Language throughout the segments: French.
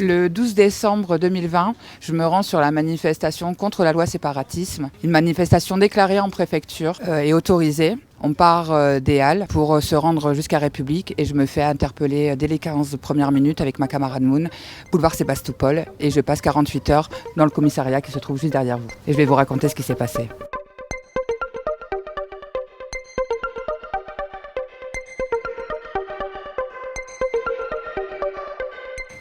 Le 12 décembre 2020, je me rends sur la manifestation contre la loi séparatisme, une manifestation déclarée en préfecture et autorisée. On part des Halles pour se rendre jusqu'à République et je me fais interpeller dès les 15 premières minutes avec ma camarade Moon, boulevard Sébastopol, et je passe 48 heures dans le commissariat qui se trouve juste derrière vous. Et je vais vous raconter ce qui s'est passé.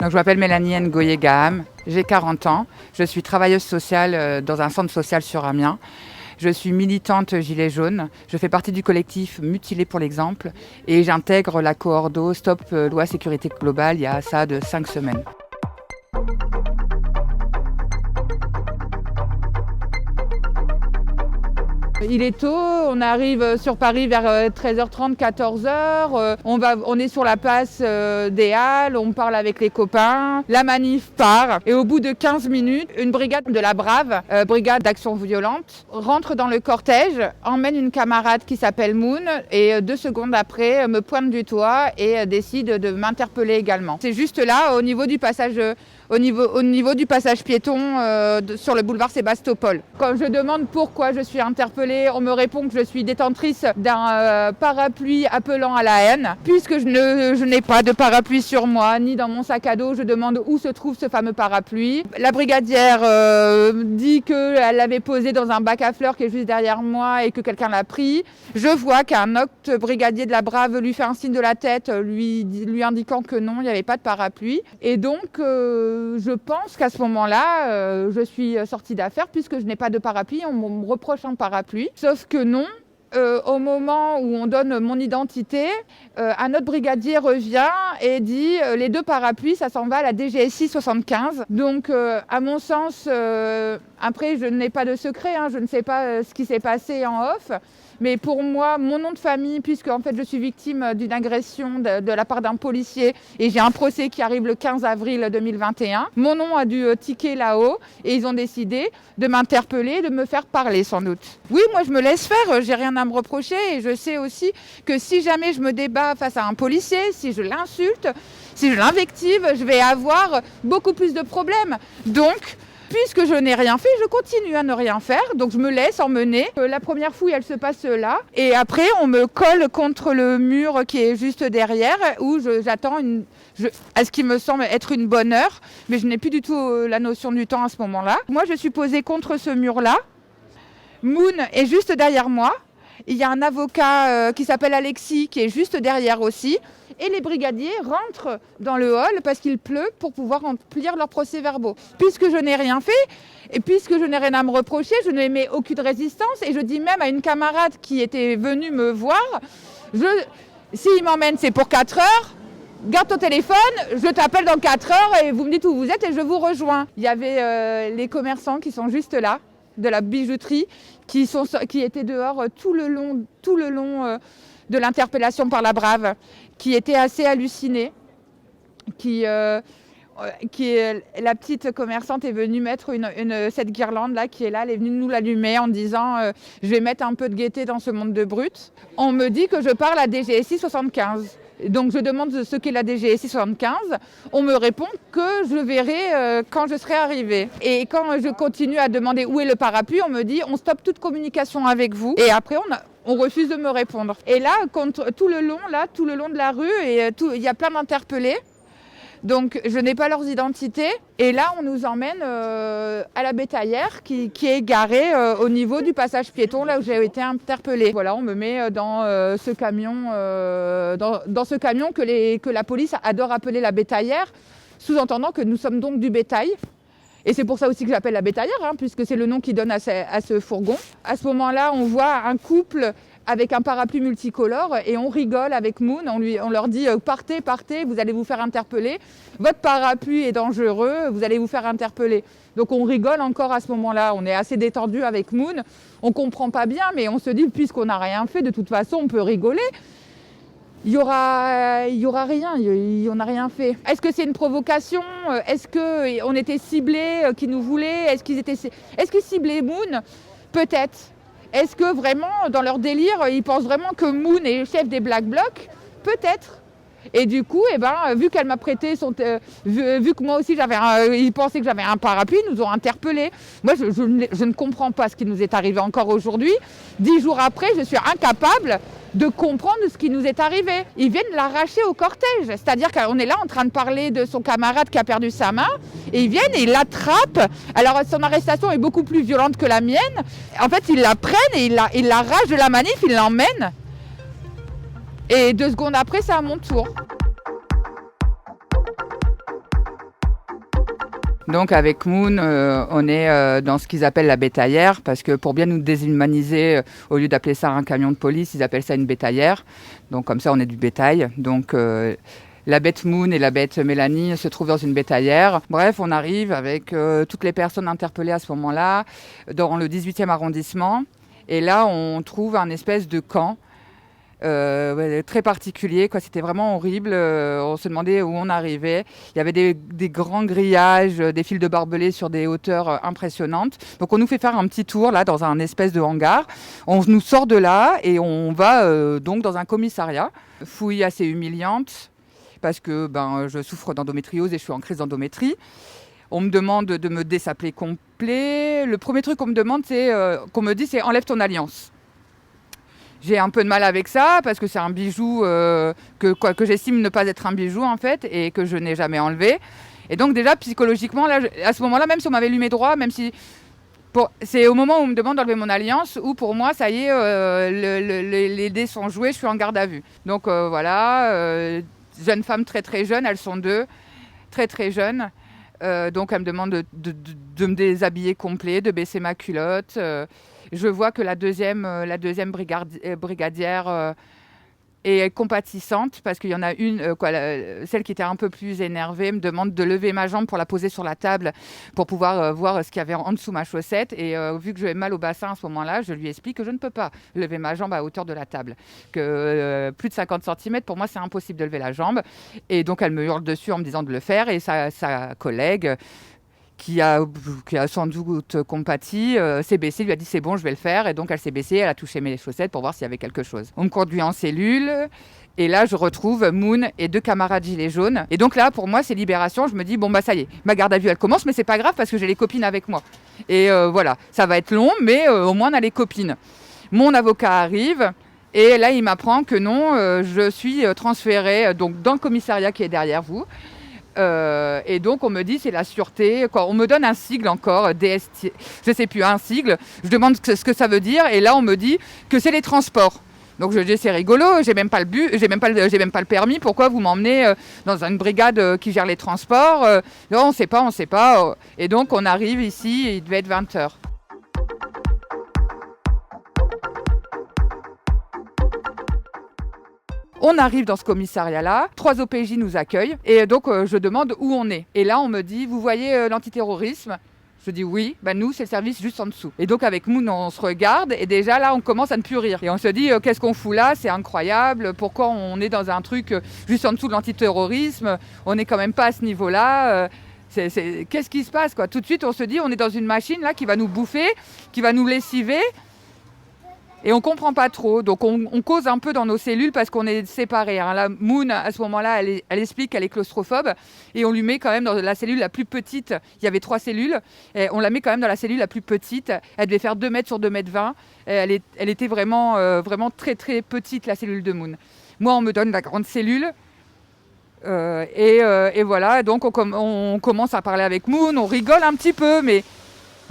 Donc, je m'appelle Mélanie Ngoye-Gaham, j'ai 40 ans, je suis travailleuse sociale dans un centre social sur Amiens. Je suis militante gilet jaune, je fais partie du collectif Mutilés pour l'exemple et j'intègre la coordo Stop Loi Sécurité Globale il y a ça de 5 semaines. Il est tôt, on arrive sur Paris vers 13h30, 14h. On est sur la place des Halles, on parle avec les copains. La manif part et au bout de 15 minutes, une brigade de la Brave, brigade d'action violente, rentre dans le cortège, emmène une camarade qui s'appelle Moon et 2 secondes après me pointe du doigt et décide de m'interpeller également. C'est juste là, au niveau du passage. Au niveau du passage piéton sur le boulevard Sébastopol. Quand je demande pourquoi je suis interpellée, on me répond que je suis détentrice d'un parapluie appelant à la haine. Puisque je n'ai pas de parapluie sur moi, ni dans mon sac à dos, je demande où se trouve ce fameux parapluie. La brigadière dit qu'elle l'avait posé dans un bac à fleurs qui est juste derrière moi et que quelqu'un l'a pris. Je vois qu'un autre brigadier de la Brave lui fait un signe de la tête, lui indiquant que non, il n'y avait pas de parapluie. Et donc, je pense qu'à ce moment-là, je suis sortie d'affaire puisque je n'ai pas de parapluie. On me reproche un parapluie. Sauf que non. Au moment où on donne mon identité, un autre brigadier revient et dit les 2 parapluies, ça s'en va à la DGSI 75. Donc, à mon sens, après, je n'ai pas de secret, je ne sais pas ce qui s'est passé en off. Mais pour moi, mon nom de famille, puisque en fait, je suis victime d'une agression de la part d'un policier et j'ai un procès qui arrive le 15 avril 2021, mon nom a dû ticker là-haut et ils ont décidé de m'interpeller, de me faire parler sans doute. Oui, moi je me laisse faire, j'ai rien à me reprocher et je sais aussi que si jamais je me débat face à un policier, si je l'insulte, si je l'invective, je vais avoir beaucoup plus de problèmes. Donc, puisque je n'ai rien fait, je continue à ne rien faire, donc je me laisse emmener. La première fouille, elle se passe là, et après on me colle contre le mur qui est juste derrière, où j'attends à ce qui me semble être une bonne heure, mais je n'ai plus du tout la notion du temps à ce moment-là. Moi, je suis posée contre ce mur-là. Moon est juste derrière moi. Il y a un avocat qui s'appelle Alexis qui est juste derrière aussi. Et les brigadiers rentrent dans le hall parce qu'il pleut pour pouvoir remplir leurs procès-verbaux. Puisque je n'ai rien fait et puisque je n'ai rien à me reprocher, je n'émets aucune résistance. Et je dis même à une camarade qui était venue me voir, s'il m'emmène, c'est pour 4 heures. Garde ton téléphone, je t'appelle dans 4 heures et vous me dites où vous êtes et je vous rejoins. Il y avait les commerçants qui sont juste là, de la bijouterie, qui étaient dehors tout le long de l'interpellation par la Brave, qui étaient assez hallucinés, la petite commerçante est venue mettre cette guirlande là qui est là, elle est venue nous l'allumer en disant je vais mettre un peu de gaieté dans ce monde de brutes. On me dit que je parle à DGSI 75. Donc je demande ce qu'est la DGSI 75. On me répond que je verrai quand je serai arrivée. Et quand je continue à demander où est le parapluie, on me dit on stoppe toute communication avec vous. Et après on refuse de me répondre. Et là, tout le long de la rue, il y a plein d'interpellés. Donc je n'ai pas leurs identités. Et là, on nous emmène à la bétaillère qui est garée au niveau du passage piéton, là où j'ai été interpellée. Voilà, on me met dans ce camion, dans ce camion que la police adore appeler la bétaillère, sous-entendant que nous sommes donc du bétail. Et c'est pour ça aussi que j'appelle la bétaillère, puisque c'est le nom qui donne à ce fourgon. À ce moment-là, on voit un couple avec un parapluie multicolore et on rigole avec Moon. On leur dit partez, vous allez vous faire interpeller. Votre parapluie est dangereux, vous allez vous faire interpeller. Donc on rigole encore à ce moment-là. On est assez détendu avec Moon. On comprend pas bien, mais on se dit puisqu'on n'a rien fait, de toute façon, on peut rigoler. Il y aura rien, on n'a rien fait. Est-ce que c'est une provocation? Est-ce qu'on était ciblés, qui nous voulaient? Est-ce qu'ils ciblaient Moon? Peut-être. Est-ce que vraiment, dans leur délire, ils pensent vraiment que Moon est chef des Black Blocs? Peut-être. Et du coup, vu qu'elle m'a prêté vu que moi aussi ils pensaient que j'avais un parapluie, ils nous ont interpellés. Moi, je ne comprends pas ce qui nous est arrivé encore aujourd'hui. 10 jours après, je suis incapable de comprendre ce qui nous est arrivé. Ils viennent l'arracher au cortège. C'est-à-dire qu'on est là en train de parler de son camarade qui a perdu sa main, et ils viennent et ils l'attrapent. Alors son arrestation est beaucoup plus violente que la mienne. En fait, ils la prennent et ils l'arrachent de la manif, ils l'emmènent. Et 2 secondes après, c'est à mon tour. Donc avec Moon, on est dans ce qu'ils appellent la bétaillère, parce que pour bien nous déshumaniser, au lieu d'appeler ça un camion de police, ils appellent ça une bétaillère. Donc comme ça, on est du bétail. Donc la bête Moon et la bête Mélanie se trouvent dans une bétaillère. Bref, on arrive avec toutes les personnes interpellées à ce moment-là, dans le 18e arrondissement. Et là, on trouve un espèce de camp. Très particulier, quoi. C'était vraiment horrible. On se demandait où on arrivait. Il y avait des grands grillages, des fils de barbelés sur des hauteurs impressionnantes. Donc on nous fait faire un petit tour là dans un espèce de hangar. On nous sort de là et on va donc dans un commissariat. Fouille assez humiliante parce que je souffre d'endométriose et je suis en crise d'endométrie. On me demande de me désappeler complet. Le premier truc qu'on me demande, qu'on me dit, c'est enlève ton alliance. J'ai un peu de mal avec ça parce que c'est un bijou que j'estime ne pas être un bijou en fait et que je n'ai jamais enlevé. Et donc déjà psychologiquement, là, à ce moment-là, même si on m'avait lu mes droits, même si c'est au moment où on me demande d'enlever mon alliance où pour moi, ça y est, les dés sont joués, je suis en garde à vue. Donc voilà, jeune femme très très jeune, elles sont 2, très très jeunes. Donc elle me demande de me déshabiller complet, de baisser ma culotte. Je vois que la deuxième brigadière est compatissante parce qu'il y en a une, celle qui était un peu plus énervée, me demande de lever ma jambe pour la poser sur la table pour pouvoir voir ce qu'il y avait en dessous ma chaussette. Et vu que j'avais mal au bassin à ce moment-là, je lui explique que je ne peux pas lever ma jambe à hauteur de la table. Que plus de 50 cm, pour moi, c'est impossible de lever la jambe. Et donc, elle me hurle dessus en me disant de le faire. Et sa collègue, qui a sans doute compati, s'est baissée, lui a dit c'est bon, je vais le faire. Et donc elle s'est baissée, elle a touché mes chaussettes pour voir s'il y avait quelque chose. On me conduit en cellule et là je retrouve Moon et 2 camarades gilets jaunes. Et donc là pour moi c'est libération, je me dis bon ça y est, ma garde à vue elle commence, mais c'est pas grave parce que j'ai les copines avec moi. Et voilà, ça va être long mais au moins on a les copines. Mon avocat arrive. Et là il m'apprend que non, je suis transférée donc, dans le commissariat qui est derrière vous. Et donc on me dit c'est la sûreté, on me donne un sigle encore, DST, je sais plus, un sigle, je demande ce que ça veut dire et là on me dit que c'est les transports. Donc je dis c'est rigolo, j'ai même pas le permis, pourquoi vous m'emmenez dans une brigade qui gère les transports? Non, on sait pas. Et donc on arrive ici, il devait être 20h. On arrive dans ce commissariat-là, 3 OPJ nous accueillent et donc je demande où on est. Et là on me dit, vous voyez l'antiterrorisme ? Je dis oui, nous c'est le service juste en dessous. Et donc avec Moon on se regarde et déjà là on commence à ne plus rire. Et on se dit qu'est-ce qu'on fout là, c'est incroyable, pourquoi on est dans un truc juste en dessous de l'antiterrorisme, on n'est quand même pas à ce niveau-là. Qu'est-ce qui se passe quoi ? Tout de suite on se dit on est dans une machine là qui va nous bouffer, qui va nous lessiver. Et on comprend pas trop, donc on cause un peu dans nos cellules parce qu'on est séparés. Là, Moon, à ce moment-là, elle explique qu'elle est claustrophobe et on lui met quand même dans la cellule la plus petite. Il y avait 3 cellules, et on la met quand même dans la cellule la plus petite. Elle devait faire 2 mètres sur 2 mètres 20. Elle était vraiment très très petite, la cellule de Moon. Moi, on me donne la grande cellule. Et voilà, donc on commence à parler avec Moon, on rigole un petit peu, mais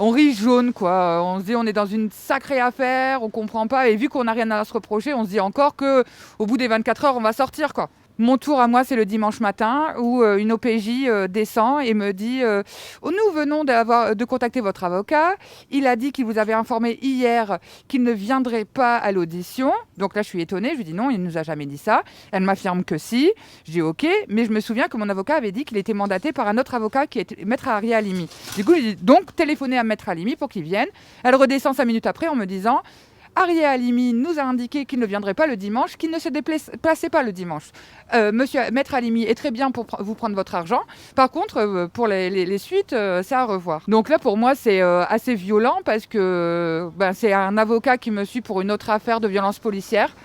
on rit jaune, quoi. On se dit on est dans une sacrée affaire, on comprend pas. Et vu qu'on n'a rien à se reprocher, on se dit encore qu'au bout des 24 heures, on va sortir, quoi. Mon tour à moi, c'est le dimanche matin où une OPJ descend et me dit nous venons de contacter votre avocat. Il a dit qu'il vous avait informé hier qu'il ne viendrait pas à l'audition. Donc là, je suis étonnée. Je lui dis non, il ne nous a jamais dit ça. Elle m'affirme que si. Je dis OK, mais je me souviens que mon avocat avait dit qu'il était mandaté par un autre avocat qui est Maître Harry Halimi. Du coup, je dis donc téléphonez à Maître Halimi pour qu'il vienne. Elle redescend 5 minutes après en me disant Harry Halimi nous a indiqué qu'il ne viendrait pas le dimanche, qu'il ne se déplaçait pas le dimanche. Monsieur Maître Halimi est très bien pour vous prendre votre argent. Par contre, pour les suites, c'est à revoir. Donc là, pour moi, c'est assez violent parce que c'est un avocat qui me suit pour une autre affaire de violence policière.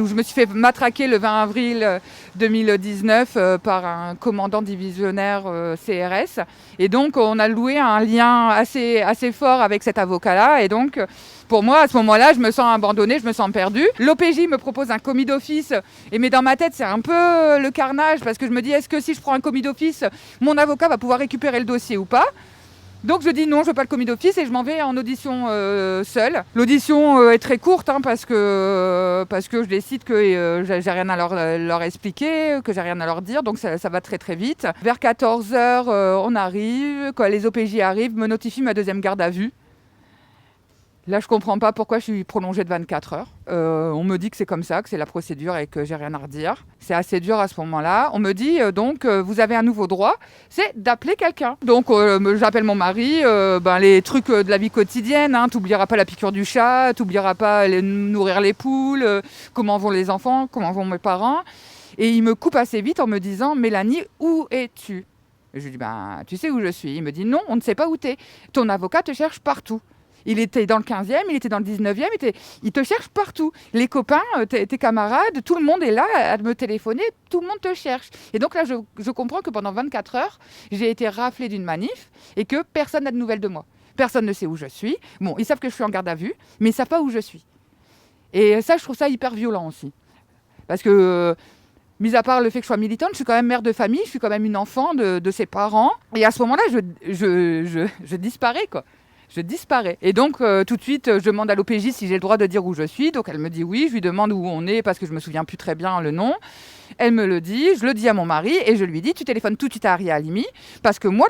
où je me suis fait matraquer le 20 avril 2019 par un commandant divisionnaire CRS. Et donc, on a loué un lien assez fort avec cet avocat-là. Et donc, pour moi, à ce moment-là, je me sens abandonnée, je me sens perdue. L'OPJ me propose un commis d'office. Mais dans ma tête, c'est un peu le carnage parce que je me dis, est-ce que si je prends un commis d'office, mon avocat va pouvoir récupérer le dossier ou pas ? Donc je dis non, je veux pas le commis d'office et je m'en vais en audition seule. L'audition est très courte parce que je décide que j'ai rien à leur expliquer, que j'ai rien à leur dire, donc ça va très très vite. Vers 14h, on arrive, quand les OPJ arrivent, me notifient ma deuxième garde à vue. Là, je comprends pas pourquoi je suis prolongée de 24 heures. On me dit que c'est comme ça, que c'est la procédure et que j'ai rien à redire. C'est assez dur à ce moment-là. On me dit donc vous avez un nouveau droit, c'est d'appeler quelqu'un. Donc j'appelle mon mari, les trucs de la vie quotidienne. T'oublieras pas la piqûre du chat, t'oublieras pas nourrir les poules, comment vont les enfants, comment vont mes parents. Et il me coupe assez vite en me disant Mélanie, où es-tu ? Et je lui dis tu sais où je suis ? Il me dit non, on ne sait pas où t'es. Ton avocat te cherche partout. Il était dans le 15e, il était dans le 19e, il te cherche partout. Les copains, tes camarades, tout le monde est là à me téléphoner, tout le monde te cherche. Et donc là, je comprends que pendant 24 heures, j'ai été raflée d'une manif et que personne n'a de nouvelles de moi. Personne ne sait où je suis. Bon, ils savent que je suis en garde à vue, mais ils ne savent pas où je suis. Et ça, je trouve ça hyper violent aussi. Parce que, mis à part le fait que je sois militante, je suis quand même mère de famille, je suis quand même une enfant de ses parents. Et à ce moment-là, je disparais, quoi. Je disparais. Et donc, tout de suite, je demande à l'OPJ si j'ai le droit de dire où je suis. Donc, elle me dit oui. Je lui demande où on est parce que je me souviens plus très bien le nom. Elle me le dit. Je le dis à mon mari et je lui dis tu téléphones tout de suite à Aria Halimi parce que moi,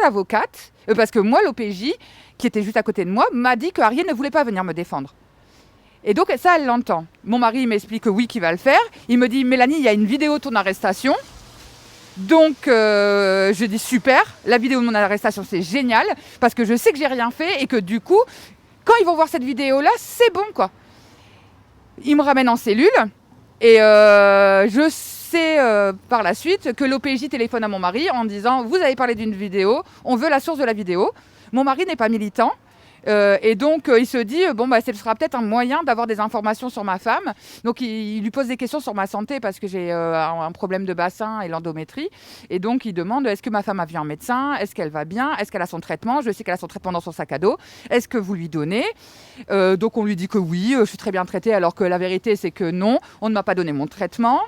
l'OPJ, qui était juste à côté de moi, m'a dit que Aria ne voulait pas venir me défendre. Et donc, ça, elle l'entend. Mon mari il m'explique que oui, qu'il va le faire. Il me dit Mélanie, il y a une vidéo de ton arrestation. Donc, je dis super, la vidéo de mon arrestation, c'est génial, parce que je sais que j'ai rien fait et que du coup, quand ils vont voir cette vidéo-là, c'est bon, quoi. Ils me ramènent en cellule et je sais par la suite que l'OPJ téléphone à mon mari en disant « Vous avez parlé d'une vidéo, on veut la source de la vidéo ». Mon mari n'est pas militant. Et donc, il se dit, ce sera peut-être un moyen d'avoir des informations sur ma femme. Donc, il lui pose des questions sur ma santé parce que j'ai un problème de bassin et l'endométrie. Et donc, il demande, est-ce que ma femme a vu un médecin ? Est-ce qu'elle va bien ? Est-ce qu'elle a son traitement ? Je sais qu'elle a son traitement dans son sac à dos. Est-ce que vous lui donnez ? Donc, on lui dit que oui, je suis très bien traitée, alors que la vérité, c'est que non, on ne m'a pas donné mon traitement.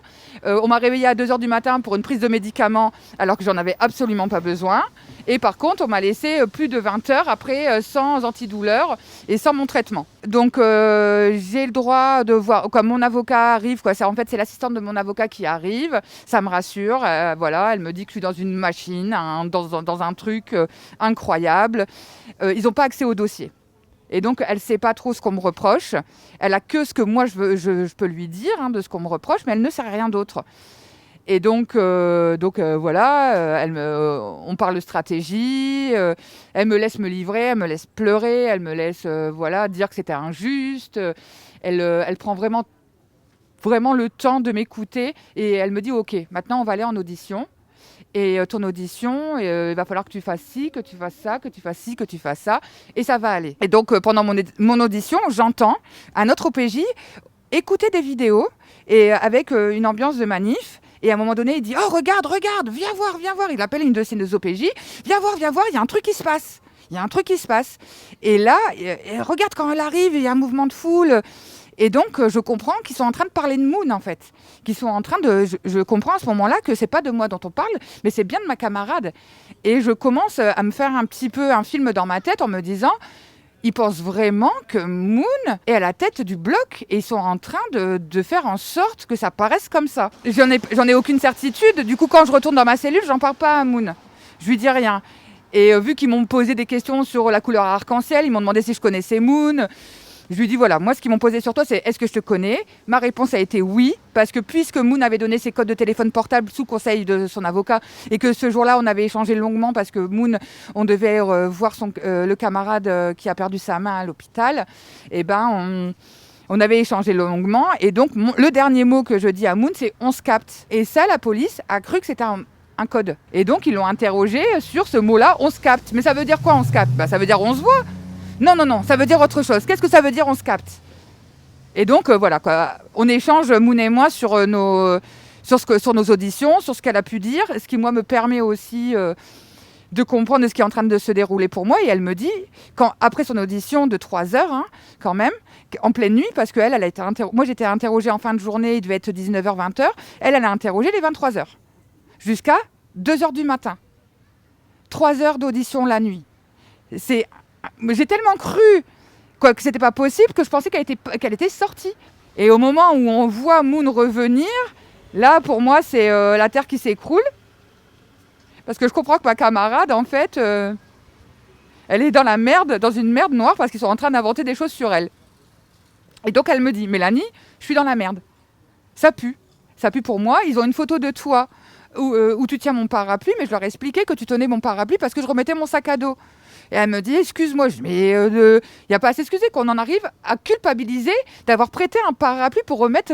On m'a réveillée à 2h du matin pour une prise de médicaments, alors que j'en avais absolument pas besoin. Et par contre, on m'a laissé plus de 20 heures après sans antidouleur et sans mon traitement. Donc, j'ai le droit de voir, quand mon avocat arrive, en fait, c'est l'assistante de mon avocat qui arrive. Ça me rassure. Elle me dit que je suis dans une machine, dans un truc incroyable. Ils n'ont pas accès au dossier. Et donc, elle ne sait pas trop ce qu'on me reproche. Elle a que ce que moi, je peux lui dire de ce qu'on me reproche, mais elle ne sait rien d'autre. Et donc, on parle de stratégie, elle me laisse me livrer, elle me laisse pleurer, elle me laisse dire que c'était injuste. Elle prend vraiment le temps de m'écouter et elle me dit « Ok, maintenant on va aller en audition. Et ton audition, il va falloir que tu fasses ci, que tu fasses ça, que tu fasses ci, que tu fasses ça. Et ça va aller. » Et donc, pendant mon audition, j'entends un autre OPJ écouter des vidéos et avec une ambiance de manif. Et à un moment donné, il dit « Oh, regarde, viens voir. » Il appelle une de ses OPJ. « Viens voir, il y a un truc qui se passe. Et là, regarde quand elle arrive, il y a un mouvement de foule. Et donc, je comprends qu'ils sont en train de parler de Moon, en fait. Je comprends à ce moment-là que c'est pas de moi dont on parle, mais c'est bien de ma camarade. Et je commence à me faire un petit peu un film dans ma tête en me disant... Ils pensent vraiment que Moon est à la tête du bloc et ils sont en train de faire en sorte que ça paraisse comme ça. J'en ai aucune certitude. Du coup, quand je retourne dans ma cellule, j'en parle pas à Moon. Je lui dis rien. Et vu qu'ils m'ont posé des questions sur la couleur arc-en-ciel, ils m'ont demandé si je connaissais Moon. Je lui dis voilà, moi ce qu'ils m'ont posé sur toi, c'est est-ce que je te connais ? Ma réponse a été oui, parce que puisque Moon avait donné ses codes de téléphone portable sous conseil de son avocat et que ce jour-là, on avait échangé longuement parce que Moon, on devait voir le camarade qui a perdu sa main à l'hôpital, on avait échangé longuement. Et donc, le dernier mot que je dis à Moon, c'est on se capte. Et ça, la police a cru que c'était un code. Et donc, ils l'ont interrogé sur ce mot-là, on se capte. Mais ça veut dire quoi, on se capte ? Ça veut dire on se voit. Non, ça veut dire autre chose. Qu'est-ce que ça veut dire, on se capte ? Et donc, voilà, quoi. On échange, Moon et moi, sur nos auditions, sur ce qu'elle a pu dire, ce qui, moi, me permet aussi de comprendre ce qui est en train de se dérouler pour moi. Et elle me dit, après son audition de 3 heures, hein, quand même, en pleine nuit, parce qu'elle, elle a été moi, j'étais interrogée en fin de journée, il devait être 19h, 20h. Elle a interrogé les 23h, jusqu'à 2h du matin. 3 heures d'audition la nuit. J'ai tellement cru que c'était pas possible que je pensais qu'elle était sortie. Et au moment où on voit Moon revenir, là, pour moi, c'est la terre qui s'écroule. Parce que je comprends que ma camarade, en fait, elle est dans la merde, dans une merde noire, parce qu'ils sont en train d'inventer des choses sur elle. Et donc, elle me dit, Mélanie, je suis dans la merde. Ça pue. Ça pue pour moi. Ils ont une photo de toi où tu tiens mon parapluie, mais je leur ai expliqué que tu tenais mon parapluie parce que je remettais mon sac à dos. Et elle me dit, excuse-moi, mais il n'y a pas à s'excuser qu'on en arrive à culpabiliser d'avoir prêté un parapluie pour remettre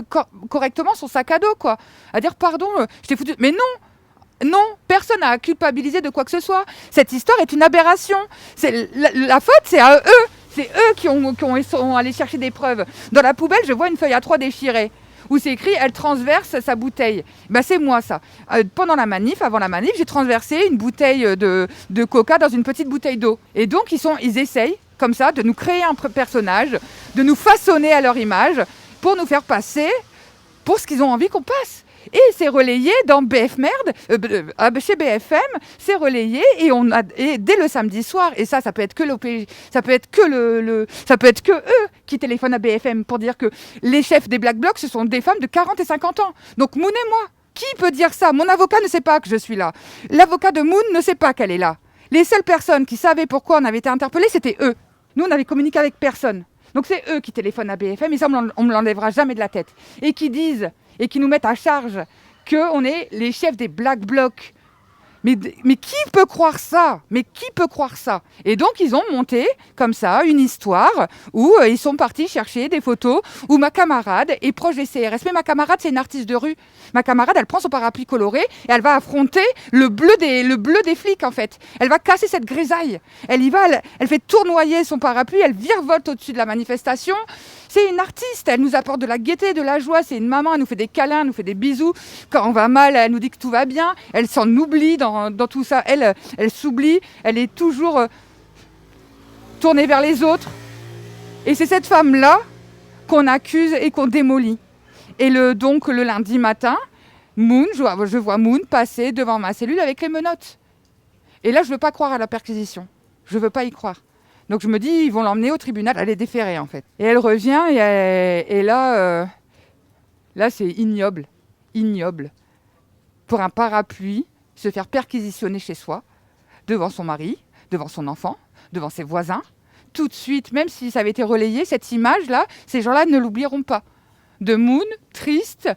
correctement son sac à dos, quoi. À dire, pardon, je t'ai foutu... Mais non, personne n'a à culpabiliser de quoi que ce soit. Cette histoire est une aberration. La faute, c'est à eux. C'est eux qui sont allés chercher des preuves. Dans la poubelle, je vois une feuille A3 déchirée, où c'est écrit « Elle transverse sa bouteille ». C'est moi, ça. Pendant la manif, avant la manif, j'ai transversé une bouteille de coca dans une petite bouteille d'eau. Et donc, ils essayent, comme ça, de nous créer un personnage, de nous façonner à leur image, pour nous faire passer pour ce qu'ils ont envie qu'on passe. Et c'est relayé dans chez BFM, c'est relayé et dès le samedi soir. Et ça peut être que l'OPJ, ça peut être que eux qui téléphonent à BFM pour dire que les chefs des Black Blocs, ce sont des femmes de 40 et 50 ans. Donc Moon et moi, qui peut dire ça? Mon avocat ne sait pas que je suis là. L'avocat de Moon ne sait pas qu'elle est là. Les seules personnes qui savaient pourquoi on avait été interpellés, c'était eux. Nous, on n'avait communiqué avec personne. Donc c'est eux qui téléphonent à BFM, et ça, on me l'enlèvera jamais de la tête. Et qui disent, et qui nous mettent à charge qu'on est les chefs des Black Blocs. Mais qui peut croire ça? Et donc, ils ont monté, comme ça, une histoire où ils sont partis chercher des photos où ma camarade est proche des CRS. Mais ma camarade, c'est une artiste de rue. Ma camarade, elle prend son parapluie coloré et elle va affronter le bleu des flics, en fait. Elle va casser cette grisaille. Elle fait tournoyer son parapluie, elle virevolte au-dessus de la manifestation. C'est une artiste, elle nous apporte de la gaieté, de la joie. C'est une maman, elle nous fait des câlins, elle nous fait des bisous. Quand on va mal, elle nous dit que tout va bien. Elle s'en oublie dans tout ça. Elle s'oublie, elle est toujours tournée vers les autres. Et c'est cette femme-là qu'on accuse et qu'on démolit. Et donc le lundi matin, je vois Moon passer devant ma cellule avec les menottes. Et là, je ne veux pas croire à la perquisition. Je ne veux pas y croire. Donc je me dis, ils vont l'emmener au tribunal, elle est déférée en fait. Et elle revient et là c'est ignoble. Pour un parapluie, se faire perquisitionner chez soi, devant son mari, devant son enfant, devant ses voisins. Tout de suite, même si ça avait été relayé, cette image-là, ces gens-là ne l'oublieront pas. De Moon, triste,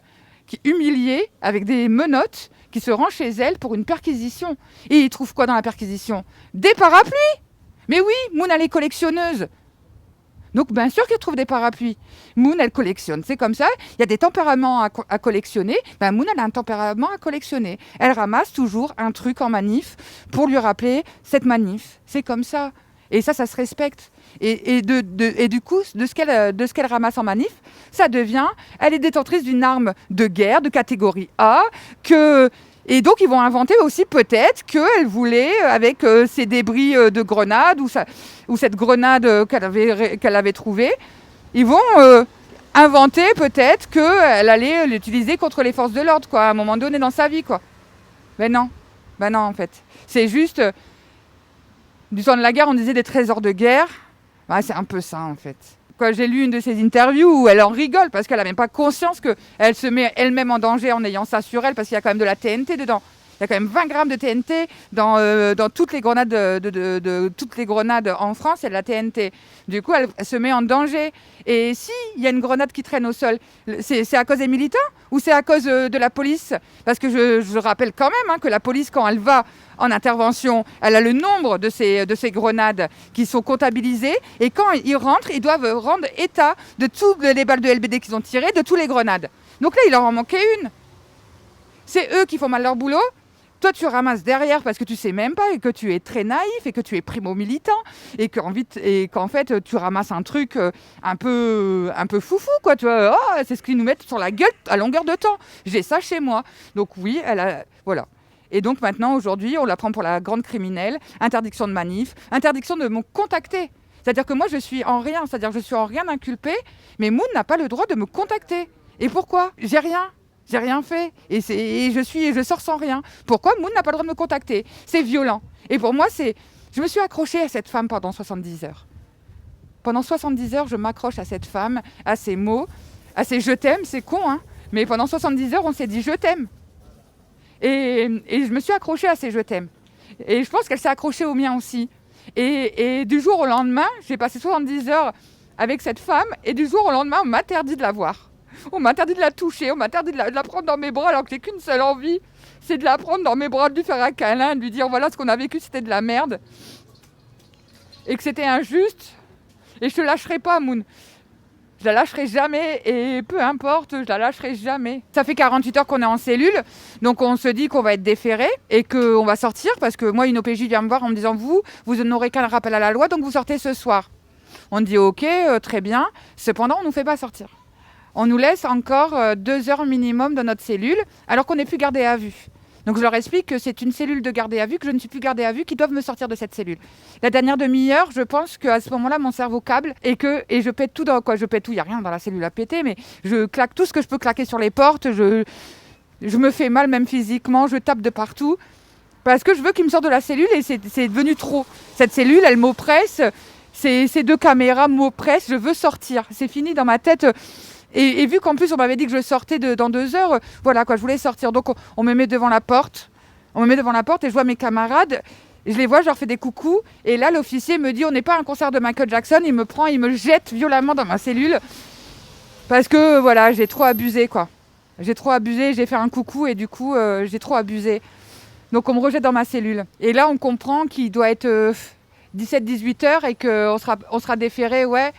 humiliée, avec des menottes, qui se rend chez elle pour une perquisition. Et ils trouvent quoi dans la perquisition? Des parapluies! Mais oui, Moon, elle est collectionneuse. Donc, bien sûr qu'elle trouve des parapluies. Moon, elle collectionne. C'est comme ça. Il y a des tempéraments à collectionner. Moon, elle a un tempérament à collectionner. Elle ramasse toujours un truc en manif pour lui rappeler cette manif. C'est comme ça. Et ça se respecte. Et du coup, de ce qu'elle ramasse en manif, ça devient... Elle est détentrice d'une arme de guerre de catégorie A Et donc, ils vont inventer aussi peut-être qu'elle voulait, avec ces débris de grenades ou cette grenade qu'elle avait trouvée, ils vont inventer peut-être qu'elle allait l'utiliser contre les forces de l'ordre, quoi, à un moment donné dans sa vie, quoi. Non, en fait. C'est juste, du temps de la guerre, on disait des trésors de guerre. C'est un peu ça, en fait. Quand j'ai lu une de ses interviews où elle en rigole parce qu'elle n'a même pas conscience qu'elle se met elle-même en danger en ayant ça sur elle parce qu'il y a quand même de la TNT dedans. Il y a quand même 20 grammes de TNT dans toutes les grenades toutes les grenades en France, il y a de la TNT. Du coup, elle se met en danger. Et s'il y a une grenade qui traîne au sol, c'est à cause des militants ou c'est à cause de la police? Parce que je rappelle quand même que la police, quand elle va en intervention, elle a le nombre de ces grenades qui sont comptabilisées. Et quand ils rentrent, ils doivent rendre état de toutes les balles de LBD qu'ils ont tirées, de toutes les grenades. Donc là, il leur en manquait une. C'est eux qui font mal leur boulot. Toi, tu ramasses derrière parce que tu sais même pas et que tu es très naïf et que tu es primo-militant et qu'en fait, tu ramasses un truc un peu foufou, quoi. Tu vois, oh, c'est ce qu'ils nous mettent sur la gueule à longueur de temps. J'ai ça chez moi. Donc oui, voilà. Et donc maintenant, aujourd'hui, on la prend pour la grande criminelle. Interdiction de manif, interdiction de me contacter. C'est-à-dire que moi, je suis en rien inculpée, mais Moon n'a pas le droit de me contacter. Et pourquoi ? J'ai rien fait. Et je sors sans rien. Pourquoi Moon n'a pas le droit de me contacter ? C'est violent. Et pour moi, je me suis accrochée à cette femme pendant 70 heures. Pendant 70 heures, je m'accroche à cette femme, à ses mots, à ses je t'aime, c'est con, hein. Mais pendant 70 heures, on s'est dit je t'aime. Et je me suis accrochée à ces je t'aime. Et je pense qu'elle s'est accrochée aux miens aussi. Et du jour au lendemain, j'ai passé 70 heures avec cette femme, et du jour au lendemain, on m'interdit de la voir. On m'interdit de la toucher, on m'interdit de la prendre dans mes bras, alors que j'ai qu'une seule envie, c'est de la prendre dans mes bras, de lui faire un câlin, de lui dire voilà ce qu'on a vécu, c'était de la merde. Et que c'était injuste. Et je te lâcherai pas, Moon. Je la lâcherai jamais, et peu importe, je la lâcherai jamais. Ça fait 48 heures qu'on est en cellule, donc on se dit qu'on va être déféré et qu'on va sortir, parce que moi, une OPJ vient me voir en me disant vous n'aurez qu'un rappel à la loi, donc vous sortez ce soir. On dit ok, très bien, cependant on ne nous fait pas sortir. On nous laisse encore 2 heures minimum dans notre cellule, alors qu'on n'est plus gardé à vue. Donc je leur explique que c'est une cellule de gardé à vue, que je ne suis plus gardé à vue, qu'ils doivent me sortir de cette cellule. La dernière demi-heure, je pense qu'à ce moment-là, mon cerveau câble et je pète tout je pète tout, il n'y a rien dans la cellule à péter, mais je claque tout ce que je peux claquer sur les portes, je me fais mal même physiquement, je tape de partout, parce que je veux qu'ils me sortent de la cellule et c'est devenu trop. Cette cellule, elle m'oppresse, ces 2 caméras m'oppressent, je veux sortir. C'est fini dans ma tête. Et vu qu'en plus on m'avait dit que je sortais dans 2 heures, voilà quoi, je voulais sortir. Donc on me met devant la porte. Et je vois mes camarades, je les vois, je leur fais des coucous. Et là l'officier me dit on n'est pas à un concert de Michael Jackson, il me prend, il me jette violemment dans ma cellule. Parce que voilà, j'ai trop abusé quoi. J'ai fait un coucou et du coup j'ai trop abusé. Donc on me rejette dans ma cellule. Et là on comprend qu'il doit être 17-18 heures et qu'on sera déféré, ouais.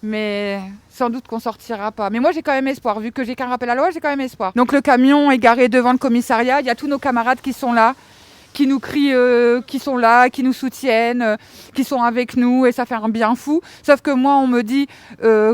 Mais sans doute qu'on sortira pas. Mais moi, j'ai quand même espoir. Vu que j'ai qu'un rappel à la loi, j'ai quand même espoir. Donc le camion est garé devant le commissariat. Il y a tous nos camarades qui sont là, qui nous crient, qui sont là, qui nous soutiennent, qui sont avec nous. Et ça fait un bien fou. Sauf que moi, on me dit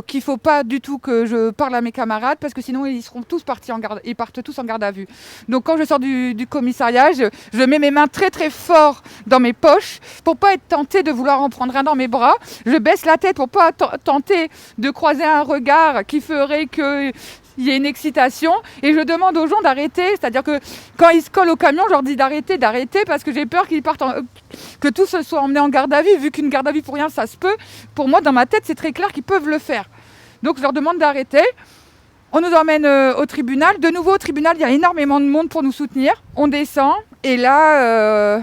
qu'il faut pas du tout que je parle à mes camarades parce que sinon, ils seront tous partis en garde. Ils partent tous en garde à vue. Donc quand je sors du commissariat, je mets mes mains très très fort dans mes poches pour pas être tentée de vouloir en prendre un dans mes bras. Je baisse la tête pour pas tenter de croiser un regard qui ferait que il y a une excitation et je demande aux gens d'arrêter, c'est-à-dire que quand ils se collent au camion, je leur dis d'arrêter parce que j'ai peur qu'ils partent que tout se soit emmené en garde à vue, vu qu'une garde à vue pour rien ça se peut. Pour moi dans ma tête c'est très clair qu'ils peuvent le faire. Donc je leur demande d'arrêter. On nous emmène au tribunal. De nouveau au tribunal, il y a énormément de monde pour nous soutenir. On descend et là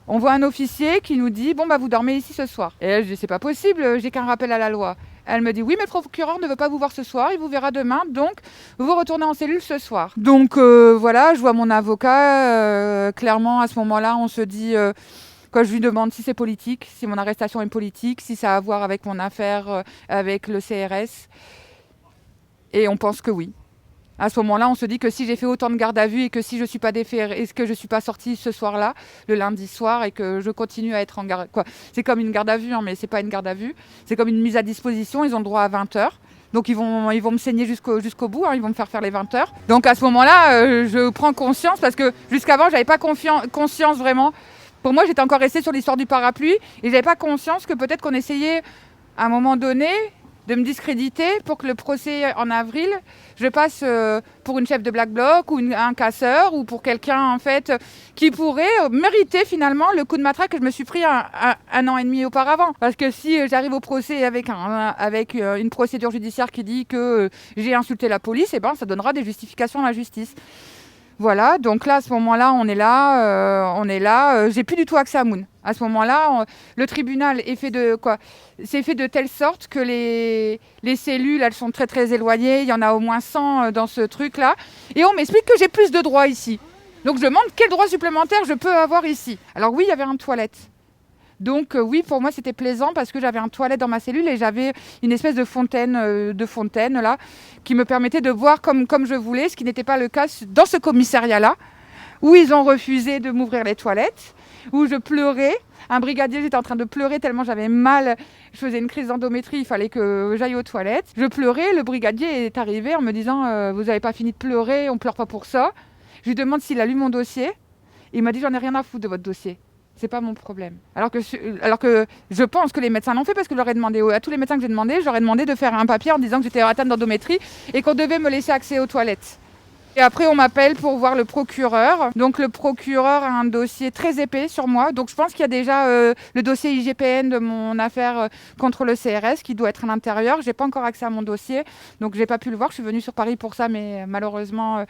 on voit un officier qui nous dit bon bah vous dormez ici ce soir. Et là, je dis c'est pas possible, j'ai qu'un rappel à la loi. Elle me dit oui mais le procureur ne veut pas vous voir ce soir, il vous verra demain, donc vous retournez en cellule ce soir. Donc voilà, je vois mon avocat, clairement à ce moment-là on se dit, quand je lui demande si c'est politique, si mon arrestation est politique, si ça a à voir avec mon affaire avec le CRS, et on pense que oui. À ce moment-là, on se dit que si j'ai fait autant de garde à vue et que si je ne suis pas déférée, est-ce que je ne suis pas sortie ce soir-là, le lundi soir, et que je continue à être en garde... Quoi. C'est comme une garde à vue, hein, mais ce n'est pas une garde à vue. C'est comme une mise à disposition, ils ont le droit à 20 heures. Donc ils vont me saigner jusqu'au bout, hein, ils vont me faire les 20 heures. Donc à ce moment-là, je prends conscience, parce que jusqu'avant, je n'avais pas conscience vraiment. Pour moi, j'étais encore restée sur l'histoire du parapluie, et je n'avais pas conscience que peut-être qu'on essayait, à un moment donné, de me discréditer pour que le procès en avril, je passe pour une chef de Black Bloc ou un casseur ou pour quelqu'un en fait qui pourrait mériter finalement le coup de matraque que je me suis pris un an et demi auparavant. Parce que si j'arrive au procès avec une procédure judiciaire qui dit que j'ai insulté la police, eh ben, ça donnera des justifications à la justice. Voilà, donc là, à ce moment-là, on est là, j'ai plus du tout accès à Moon. À ce moment-là, le tribunal c'est fait de telle sorte que les cellules, elles sont très très éloignées, il y en a au moins 100 dans ce truc-là, et on m'explique que j'ai plus de droits ici. Donc je demande quel droit supplémentaire je peux avoir ici. Alors oui, il y avait une toilette. Donc oui, pour moi, c'était plaisant parce que j'avais un toilette dans ma cellule et j'avais une espèce de fontaine là, qui me permettait de boire comme je voulais, ce qui n'était pas le cas dans ce commissariat-là, où ils ont refusé de m'ouvrir les toilettes, où je pleurais. Un brigadier, j'étais en train de pleurer tellement j'avais mal. Je faisais une crise d'endométrie, il fallait que j'aille aux toilettes. Je pleurais, le brigadier est arrivé en me disant vous n'avez pas fini de pleurer, on ne pleure pas pour ça. Je lui demande s'il a lu mon dossier. Il m'a dit j'en ai rien à foutre de votre dossier. C'est pas mon problème. Alors que je pense que les médecins l'ont fait parce que je leur ai demandé, à tous les médecins que j'ai demandé, je leur ai demandé de faire un papier en disant que j'étais atteinte d'endométrie et qu'on devait me laisser accès aux toilettes. Et après, on m'appelle pour voir le procureur. Donc, le procureur a un dossier très épais sur moi. Donc, je pense qu'il y a déjà le dossier IGPN de mon affaire contre le CRS qui doit être à l'intérieur. Je n'ai pas encore accès à mon dossier. Donc, je n'ai pas pu le voir. Je suis venue sur Paris pour ça, mais malheureusement,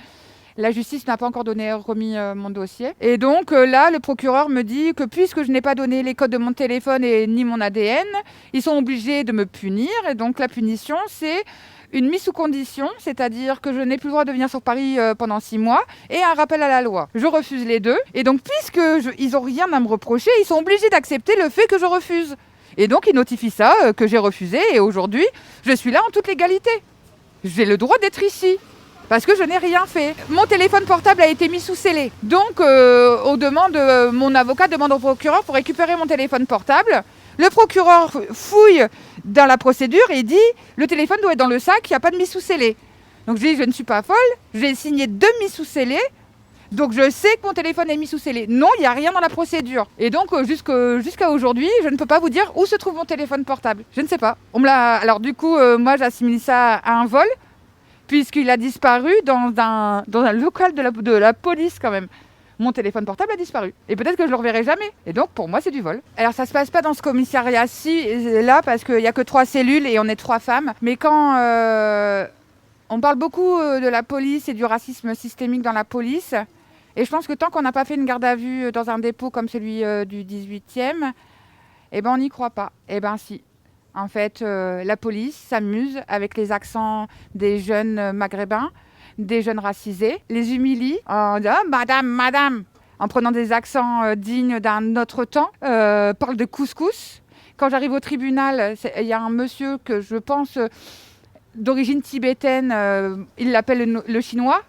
la justice n'a pas encore remis mon dossier. Et donc, là, le procureur me dit que puisque je n'ai pas donné les codes de mon téléphone et ni mon ADN, ils sont obligés de me punir. Et donc, la punition, c'est une mise sous condition, c'est-à-dire que je n'ai plus le droit de venir sur Paris pendant 6 mois, et un rappel à la loi. Je refuse les deux, et donc ils n'ont rien à me reprocher, ils sont obligés d'accepter le fait que je refuse. Et donc ils notifient ça, que j'ai refusé, et aujourd'hui, je suis là en toute légalité. J'ai le droit d'être ici, parce que je n'ai rien fait. Mon téléphone portable a été mis sous scellé. Donc mon avocat demande au procureur pour récupérer mon téléphone portable. Le procureur fouille dans la procédure et dit « le téléphone doit être dans le sac, il n'y a pas de mise sous scellé ». Donc je dis « je ne suis pas folle, j'ai signé 2 mises sous scellé, donc je sais que mon téléphone est mis sous scellé ». Non, il n'y a rien dans la procédure. Et donc jusqu'à aujourd'hui, je ne peux pas vous dire où se trouve mon téléphone portable. Je ne sais pas. Alors du coup, moi j'assimile ça à un vol, puisqu'il a disparu dans un local de la police quand même. Mon téléphone portable a disparu. Et peut-être que je ne le reverrai jamais. Et donc, pour moi, c'est du vol. Alors, ça ne se passe pas dans ce commissariat-ci, là, parce qu'il n'y a que 3 cellules et on est 3 femmes. Mais quand on parle beaucoup de la police et du racisme systémique dans la police, et je pense que tant qu'on n'a pas fait une garde à vue dans un dépôt comme celui du 18e, eh ben, on n'y croit pas. Eh ben, si. En fait, la police s'amuse avec les accents des jeunes maghrébins, des jeunes racisés, les humilie en disant madame, madame, en prenant des accents dignes d'un autre temps, parle de couscous. Quand j'arrive au tribunal, il y a un monsieur que je pense d'origine tibétaine, il l'appelle le chinois.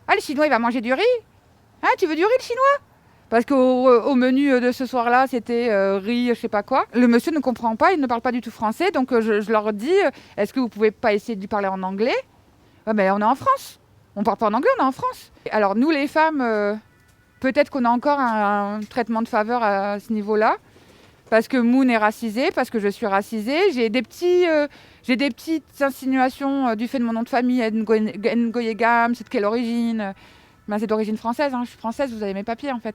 Ah, le chinois, il va manger du riz. Hein, tu veux du riz, le chinois? Parce qu'au menu de ce soir-là, c'était riz, je sais pas quoi. Le monsieur ne comprend pas, il ne parle pas du tout français, donc je leur dis, est-ce que vous pouvez pas essayer de lui parler en anglais? Ouais, mais on est en France. On ne parle pas en anglais, on est en France. Alors nous, les femmes, peut-être qu'on a encore un traitement de faveur à ce niveau-là, parce que Moon est racisée, parce que je suis racisée. J'ai des petites insinuations du fait de mon nom de famille, Ngoyegam, c'est de quelle origine? Ben, c'est d'origine française, hein. Je suis française, vous avez mes papiers en fait.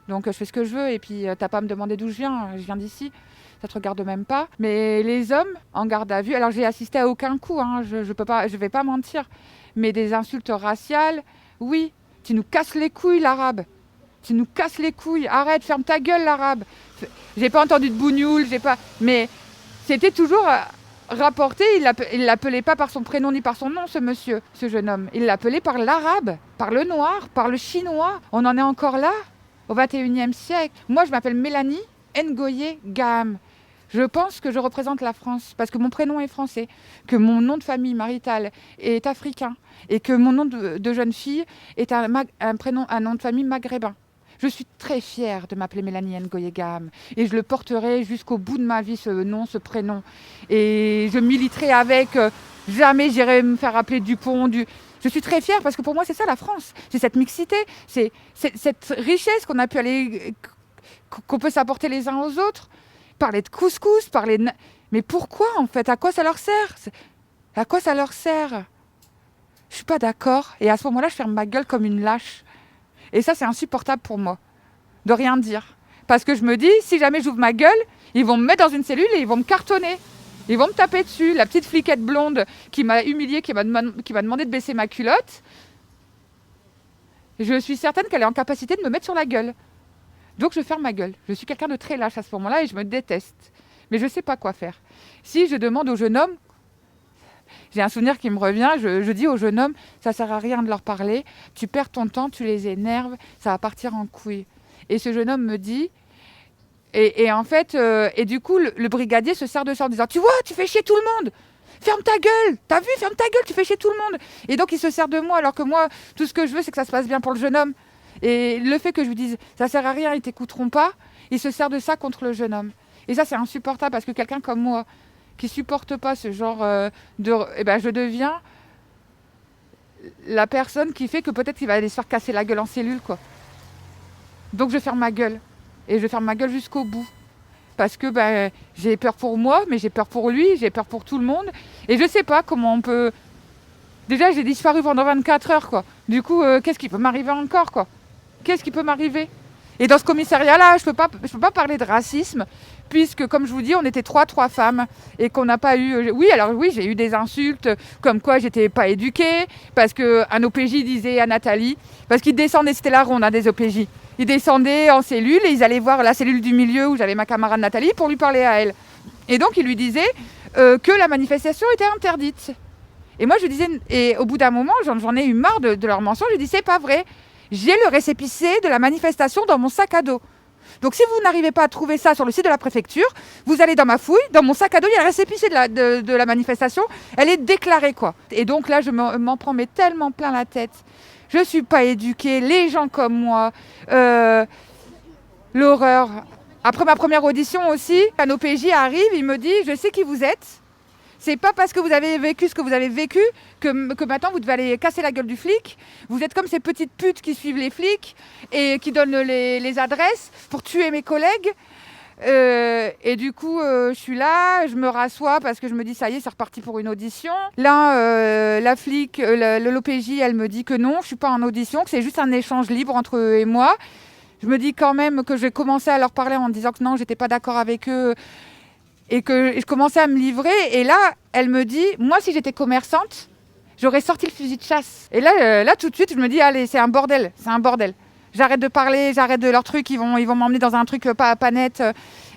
Donc je fais ce que je veux, et puis t'as pas à me demander d'où je viens d'ici. Ça te regarde même pas. Mais les hommes en garde à vue, alors j'ai assisté à aucun coup, hein, je vais pas mentir. Mais des insultes raciales, oui, tu nous casses les couilles l'arabe. Tu nous casses les couilles, arrête, ferme ta gueule l'arabe. J'ai pas entendu de bougnoul, mais c'était toujours rapporté, il l'appelait pas par son prénom ni par son nom, ce monsieur, ce jeune homme. Il l'appelait par l'arabe, par le noir, par le chinois. On en est encore là, au 21e siècle. Moi, je m'appelle Mélanie Ngoye Gaham. Je pense que je représente la France parce que mon prénom est français, que mon nom de famille marital est africain et que mon nom de jeune fille est un nom de famille maghrébin. Je suis très fière de m'appeler Mélanie Ngoye Gaham et je le porterai jusqu'au bout de ma vie, ce nom, ce prénom. Et je militerai avec, jamais j'irai me faire appeler Dupont. Je suis très fière parce que pour moi c'est ça la France, c'est cette mixité, c'est cette richesse qu'on peut s'apporter les uns aux autres. Parler de couscous, Mais pourquoi en fait? À quoi ça leur sert? À quoi ça leur sert? Je suis pas d'accord. Et à ce moment-là, je ferme ma gueule comme une lâche. Et ça, c'est insupportable pour moi, de rien dire. Parce que je me dis, si jamais j'ouvre ma gueule, ils vont me mettre dans une cellule et ils vont me cartonner. Ils vont me taper dessus. La petite fliquette blonde qui m'a humiliée, qui m'a demandé de baisser ma culotte, je suis certaine qu'elle est en capacité de me mettre sur la gueule. Donc je ferme ma gueule. Je suis quelqu'un de très lâche à ce moment-là et je me déteste. Mais je ne sais pas quoi faire. Si je demande au jeune homme, j'ai un souvenir qui me revient, je dis au jeune homme, ça ne sert à rien de leur parler, tu perds ton temps, tu les énerves, ça va partir en couille. Et ce jeune homme me dit, et en fait, et du coup, le brigadier se sert de ça en disant, tu vois, tu fais chier tout le monde, ferme ta gueule, t'as vu, ferme ta gueule, tu fais chier tout le monde. Et donc il se sert de moi, alors que moi, tout ce que je veux, c'est que ça se passe bien pour le jeune homme. Et le fait que je lui dise « ça sert à rien, ils t'écouteront pas », il se sert de ça contre le jeune homme. Et ça, c'est insupportable parce que quelqu'un comme moi, qui supporte pas ce genre je deviens la personne qui fait que peut-être qu'il va aller se faire casser la gueule en cellule, quoi. Donc je ferme ma gueule. Et je ferme ma gueule jusqu'au bout. Parce que j'ai peur pour moi, mais j'ai peur pour lui, j'ai peur pour tout le monde. Et je sais pas comment on peut... Déjà, j'ai disparu pendant 24 heures, quoi. Du coup, qu'est-ce qui peut m'arriver encore, quoi? Qu'est-ce qui peut m'arriver? Et dans ce commissariat-là, je peux pas parler de racisme, puisque, comme je vous dis, on était trois femmes, et qu'on n'a pas eu... Oui, j'ai eu des insultes, comme quoi j'étais pas éduquée, parce qu'un OPJ disait à Nathalie, parce qu'il descendait, c'était la ronde, des OPJ. Ils descendaient en cellule, et ils allaient voir la cellule du milieu, où j'avais ma camarade Nathalie, pour lui parler à elle. Et donc, il lui disait que la manifestation était interdite. Et moi, je disais... Et au bout d'un moment, j'en ai eu marre de leur mensonge, je dis, c'est pas vrai. J'ai le récépissé de la manifestation dans mon sac à dos. Donc si vous n'arrivez pas à trouver ça sur le site de la préfecture, vous allez dans ma fouille, dans mon sac à dos, il y a le récépissé de la manifestation, elle est déclarée, quoi. Et donc là, je m'en prends mais tellement plein la tête. Je ne suis pas éduquée, les gens comme moi, l'horreur. Après ma première audition aussi, un OPJ arrive, il me dit « je sais qui vous êtes ». C'est pas parce que vous avez vécu ce que vous avez vécu que maintenant vous devez aller casser la gueule du flic. Vous êtes comme ces petites putes qui suivent les flics et qui donnent les adresses pour tuer mes collègues. Et du coup, je suis là, je me rassois parce que je me dis ça y est, c'est reparti pour une audition. Là, la flic, l'OPJ, elle me dit que non, je suis pas en audition, que c'est juste un échange libre entre eux et moi. Je me dis quand même que je vais commencer à leur parler en disant que non, j'étais pas d'accord avec eux. Et que je commençais à me livrer. Et là, elle me dit, moi, si j'étais commerçante, j'aurais sorti le fusil de chasse. Et là, tout de suite, je me dis, allez, c'est un bordel. J'arrête de parler, j'arrête de leur truc, ils vont m'emmener dans un truc pas net.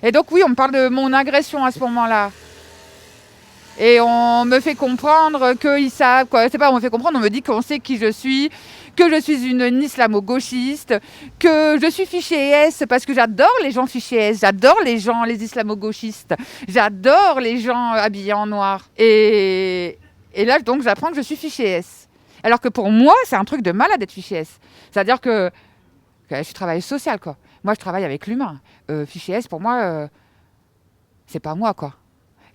Et donc, oui, on me parle de mon agression à ce moment-là. Et on me fait comprendre qu'ils savent, quoi. C'est pas on me fait comprendre, on me dit qu'on sait qui je suis, que je suis une islamo-gauchiste, que je suis fichée S parce que j'adore les gens fichés S, j'adore les islamo-gauchistes, j'adore les gens habillés en noir. Et là, donc, j'apprends que je suis fichée S. Alors que pour moi, c'est un truc de malade d'être fichée S. C'est-à-dire que je suis travailleuse sociale, quoi. Moi, je travaille avec l'humain. Fichée S, pour moi, c'est pas moi, quoi.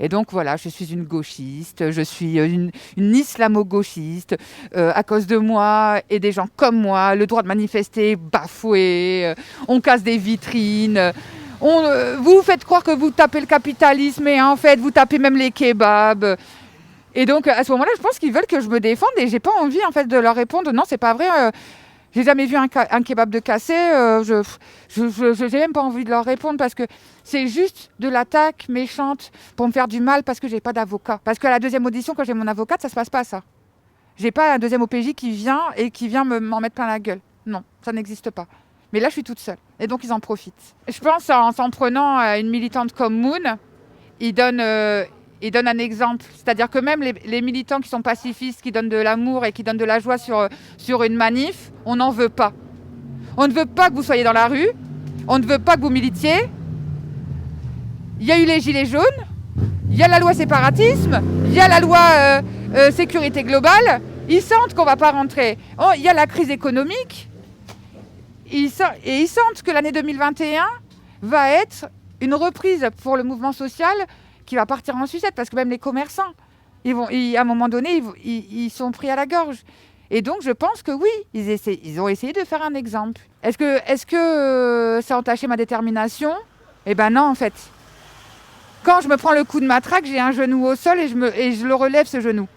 Et donc voilà, je suis une gauchiste, je suis une islamo-gauchiste. À cause de moi et des gens comme moi, le droit de manifester bafoué, on casse des vitrines. Vous faites croire que vous tapez le capitalisme et en fait, vous tapez même les kebabs. Et donc à ce moment-là, je pense qu'ils veulent que je me défende et j'ai pas envie en fait de leur répondre non, c'est pas vrai. J'ai jamais vu un kebab de cassé. J'ai même pas envie de leur répondre parce que c'est juste de l'attaque méchante pour me faire du mal parce que j'ai pas d'avocat. Parce qu'à la deuxième audition, quand j'ai mon avocate, ça se passe pas ça. J'ai pas un deuxième OPJ qui vient m'en mettre plein la gueule. Non, ça n'existe pas. Mais là, je suis toute seule. Et donc, ils en profitent. Je pense en s'en prenant à une militante comme Moon, ils donnent un exemple. C'est-à-dire que même les militants qui sont pacifistes, qui donnent de l'amour et qui donnent de la joie sur une manif, on n'en veut pas. On ne veut pas que vous soyez dans la rue. On ne veut pas que vous militiez. Il y a eu les gilets jaunes. Il y a la loi séparatisme. Il y a la loi sécurité globale. Ils sentent qu'on ne va pas rentrer. Il y a la crise économique. Et ils sentent que l'année 2021 va être une reprise pour le mouvement social qui va partir en sucette, parce que même les commerçants, à un moment donné, ils sont pris à la gorge. Et donc, je pense que oui, ils ont essayé de faire un exemple. Est-ce que ça a entaché ma détermination? Eh ben non, en fait. Quand je me prends le coup de matraque, j'ai un genou au sol et je le relève, ce genou.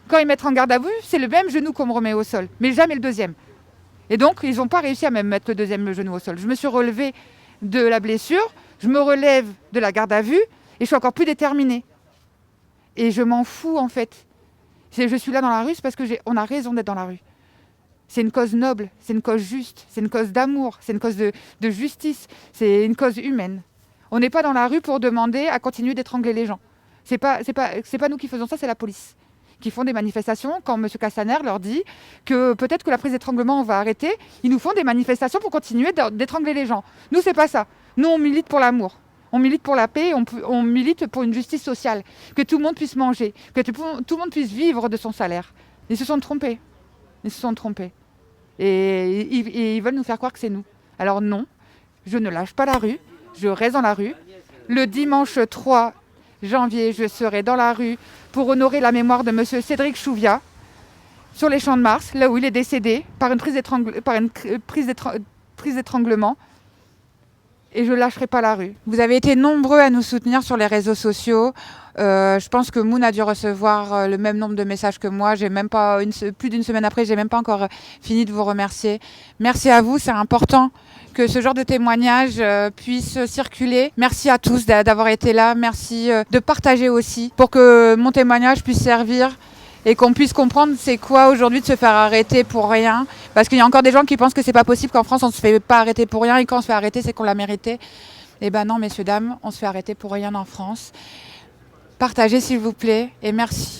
Quand ils mettent en garde à vue, c'est le même genou qu'on me remet au sol, mais jamais le deuxième. Et donc, ils n'ont pas réussi à même mettre le deuxième genou au sol. Je me suis relevée de la blessure, je me relève de la garde à vue, et je suis encore plus déterminée. Et je m'en fous, en fait. Je suis là dans la rue, c'est parce qu'on a raison d'être dans la rue. C'est une cause noble, c'est une cause juste, c'est une cause d'amour, c'est une cause de justice, c'est une cause humaine. On n'est pas dans la rue pour demander à continuer d'étrangler les gens. C'est pas nous qui faisons ça, c'est la police. Qui font des manifestations, quand M. Castaner leur dit que peut-être que la prise d'étranglement, on va arrêter, ils nous font des manifestations pour continuer d'étrangler les gens. Nous, c'est pas ça. Nous, on milite pour l'amour. On milite pour la paix, on milite pour une justice sociale, que tout le monde puisse manger, que tout le monde puisse vivre de son salaire. Ils se sont trompés. Et ils veulent nous faire croire que c'est nous. Alors non, je ne lâche pas la rue, je reste dans la rue. Le dimanche 3 janvier, je serai dans la rue pour honorer la mémoire de monsieur Cédric Chouviat sur les Champs de Mars, là où il est décédé par une prise d'étranglement. Et je ne lâcherai pas la rue. Vous avez été nombreux à nous soutenir sur les réseaux sociaux. Je pense que Moon a dû recevoir le même nombre de messages que moi. J'ai même pas plus d'une semaine après, j'ai même pas encore fini de vous remercier. Merci à vous, c'est important que ce genre de témoignage puisse circuler. Merci à tous d'avoir été là. Merci de partager aussi pour que mon témoignage puisse servir et qu'on puisse comprendre c'est quoi aujourd'hui de se faire arrêter pour rien. Parce qu'il y a encore des gens qui pensent que c'est pas possible qu'en France on se fait pas arrêter pour rien et quand on se fait arrêter c'est qu'on l'a mérité. Eh ben non messieurs, dames, on se fait arrêter pour rien en France. Partagez s'il vous plaît et merci.